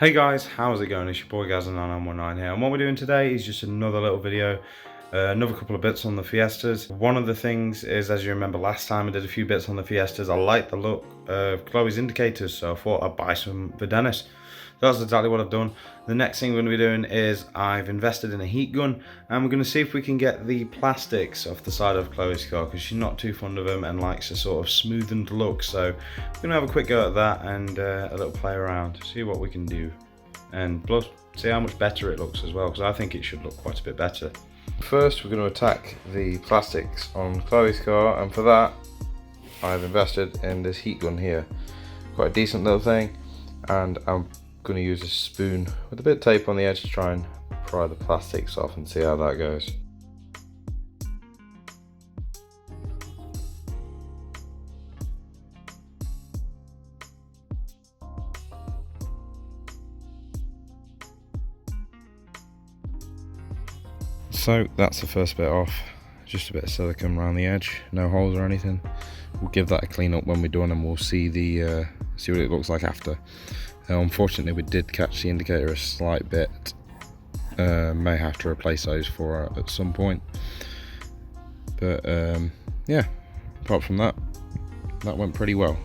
Hey guys, how's it going? It's your boy Gaz9919 here, and what we're doing today is just another little video, another couple of bits on the Fiestas. One of the things is, as you remember last time I did a few bits on the Fiestas, I like the look of Chloe's indicators, so I thought I'd buy some for Dennis. That's exactly what I've done. The next thing we're going to be doing is I've invested in a heat gun, and we're going to see if we can get the plastics off the side of Chloe's car, because she's not too fond of them and likes a sort of smoothened look. So we're going to have a quick go at that and a little play around, see what we can do, and plus see how much better it looks as well, because I think it should look quite a bit better. First we're going to attack the plastics on Chloe's car, and for that I've invested in this heat gun here. Quite a decent little thing, and I'm going to use a spoon with a bit of tape on the edge to try and pry the plastics off and see how that goes. So that's the first bit off, just a bit of silicone around the edge, no holes or anything. We'll give that a clean up when we're done, and we'll see the see what it looks like after. Unfortunately we did catch the indicator a slight bit, may have to replace those for at some point, but yeah, apart from that, that went pretty well.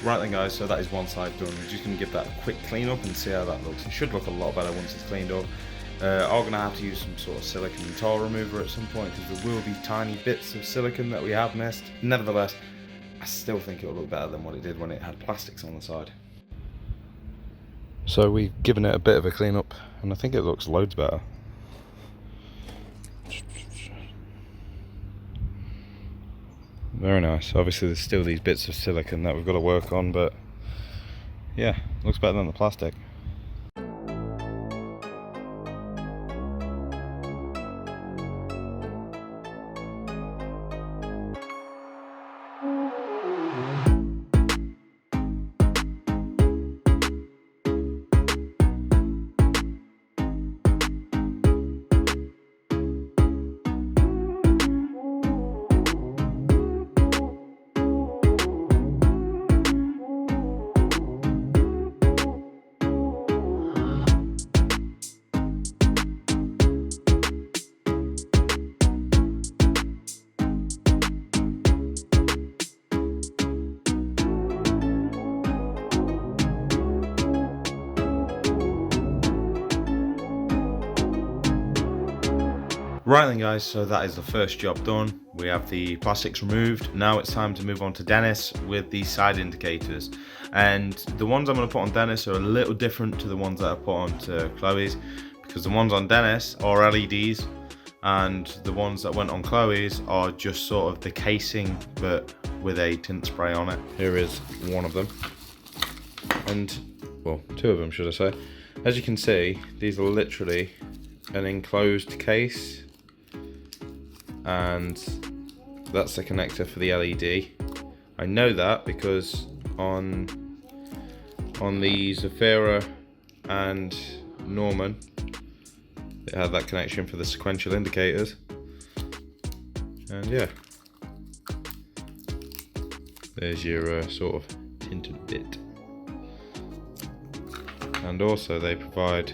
Right then guys, so that is one side done. We're just going to give that a quick clean up and see how that looks. It should look a lot better once it's cleaned up. I'm going to have to use some sort of silicone tile remover at some point, because there will be tiny bits of silicone that we have missed. Nevertheless, I still think it'll look better than what it did when it had plastics on the side. So we've given it a bit of a clean up, and I think it looks loads better. Very nice. Obviously there's still these bits of silicone that we've got to work on, but yeah, looks better than the plastic. Right then guys, so that is the first job done. We have the plastics removed. Now it's time to move on to Dennis with the side indicators. And the ones I'm going to put on Dennis are a little different to the ones that I put on to Chloe's, because the ones on Dennis are LEDs and the ones that went on Chloe's are just sort of the casing but with a tint spray on it. Here is one of them, and well, two of them should I say. As you can see, these are literally an enclosed case, and that's the connector for the LED. I know that because on the Zafira and Norman, it had that connection for the sequential indicators. And yeah, there's your sort of tinted bit. And also they provide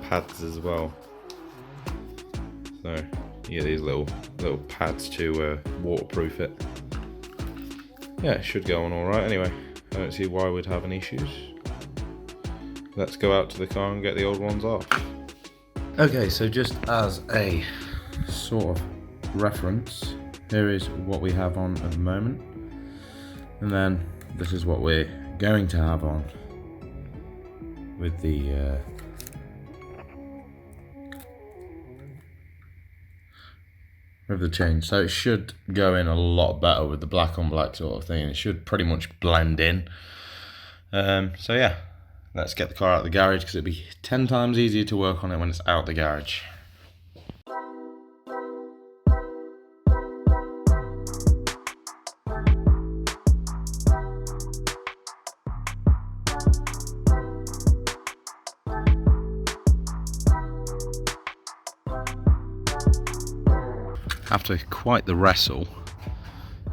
pads as well. So you get these little pads to waterproof it. Yeah, it should go on all right. Anyway, I don't see why we'd have any issues. Let's go out to the car and get the old ones off. Okay, so just as a sort of reference, here is what we have on at the moment, and then this is what we're going to have on with the change. So it should go in a lot better with the black on black sort of thing. It should pretty much blend in. So yeah, let's get the car out of the garage because it'll be 10 times easier to work on it when it's out the garage. After quite the wrestle,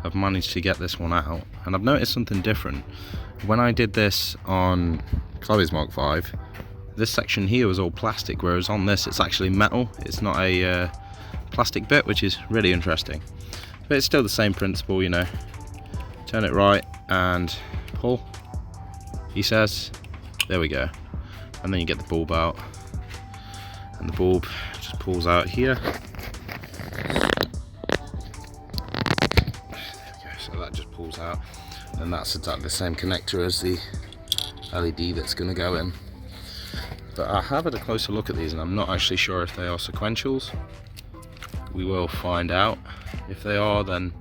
I've managed to get this one out, and I've noticed something different. When I did this on Chloe's Mk5, this section here was all plastic, whereas on this it's actually metal. It's not a plastic bit, which is really interesting. But it's still the same principle, you know. Turn it right and pull, he says. There we go. And then you get the bulb out, and the bulb just pulls out here. So that just pulls out, and that's exactly the same connector as the LED that's going to go in. But I have had a closer look at these, and I'm not actually sure if they are sequentials. We will find out. If they are, then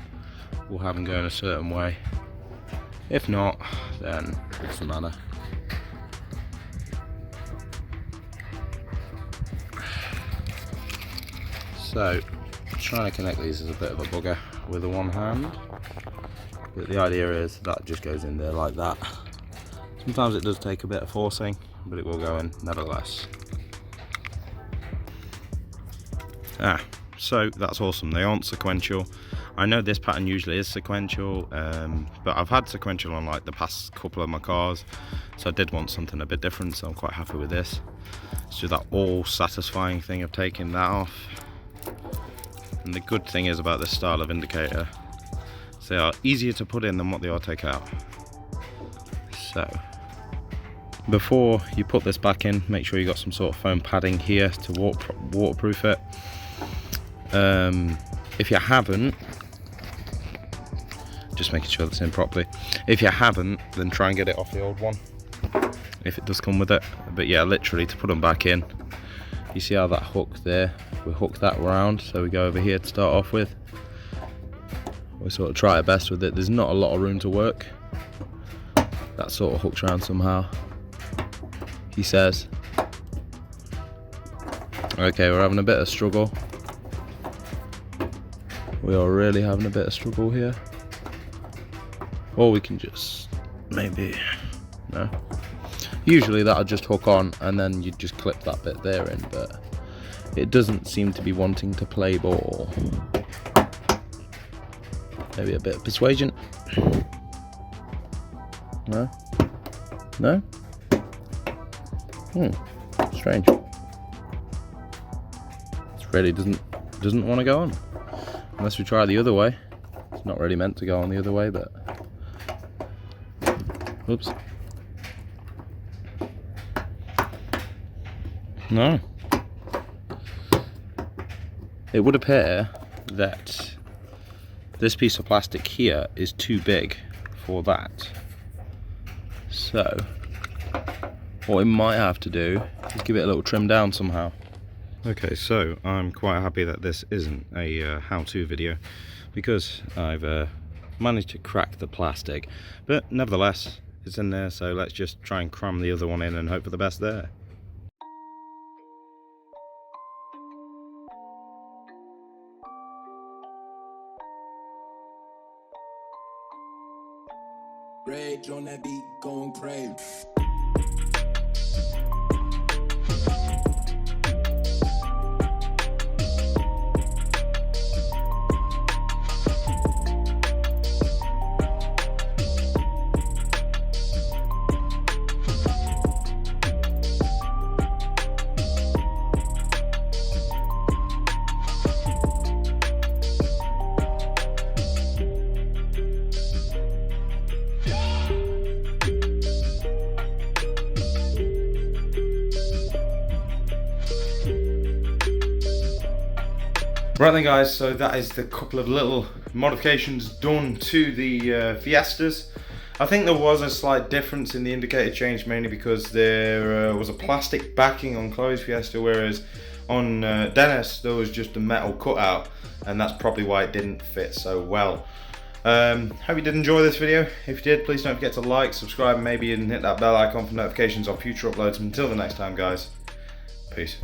we'll have them going a certain way. If not, then it doesn't matter. So trying to connect these is a bit of a bugger with the one hand. But the idea is that just goes in there like that. Sometimes it does take a bit of forcing, but it will go in nevertheless. So that's awesome. They aren't sequential. I know this pattern usually is sequential, but I've had sequential on like the past couple of my cars, so I did want something a bit different, so I'm quite happy with this. It's just that all satisfying thing of taking that off. And the good thing is about this style of indicator, they are easier to put in than what they are to take out. So before you put this back in, make sure you got some sort of foam padding here to waterproof it. If you haven't, just making sure that's in properly. If you haven't, then try and get it off the old one, if it does come with it. But yeah, literally to put them back in, you see how that hook there, we hook that round, so we go over here to start off with. We sort of try our best with it. There's not a lot of room to work. That sort of hooks around somehow, he says. Okay, we're having a bit of struggle. We are really having a bit of struggle here. Or we can just maybe, no. Usually that'll just hook on and then you just clip that bit there in, but it doesn't seem to be wanting to play ball. Maybe a bit of persuasion. No? No? Strange. It really doesn't want to go on. Unless we try the other way. It's not really meant to go on the other way, but... Oops. No. It would appear that this piece of plastic here is too big for that. So, what we might have to do is give it a little trim down somehow. Okay, so I'm quite happy that this isn't a how-to video, because I've managed to crack the plastic, but nevertheless it's in there, so let's just try and cram the other one in and hope for the best there. Rage on that beat, going crazy. Right then guys, so that is the couple of little modifications done to the Fiestas. I think there was a slight difference in the indicator change, mainly because there was a plastic backing on Chloe's Fiesta, whereas on Dennis there was just a metal cutout, and that's probably why it didn't fit so well. Hope you did enjoy this video. If you did, please don't forget to like, subscribe, and maybe even hit that bell icon for notifications on future uploads. Until the next time guys, peace.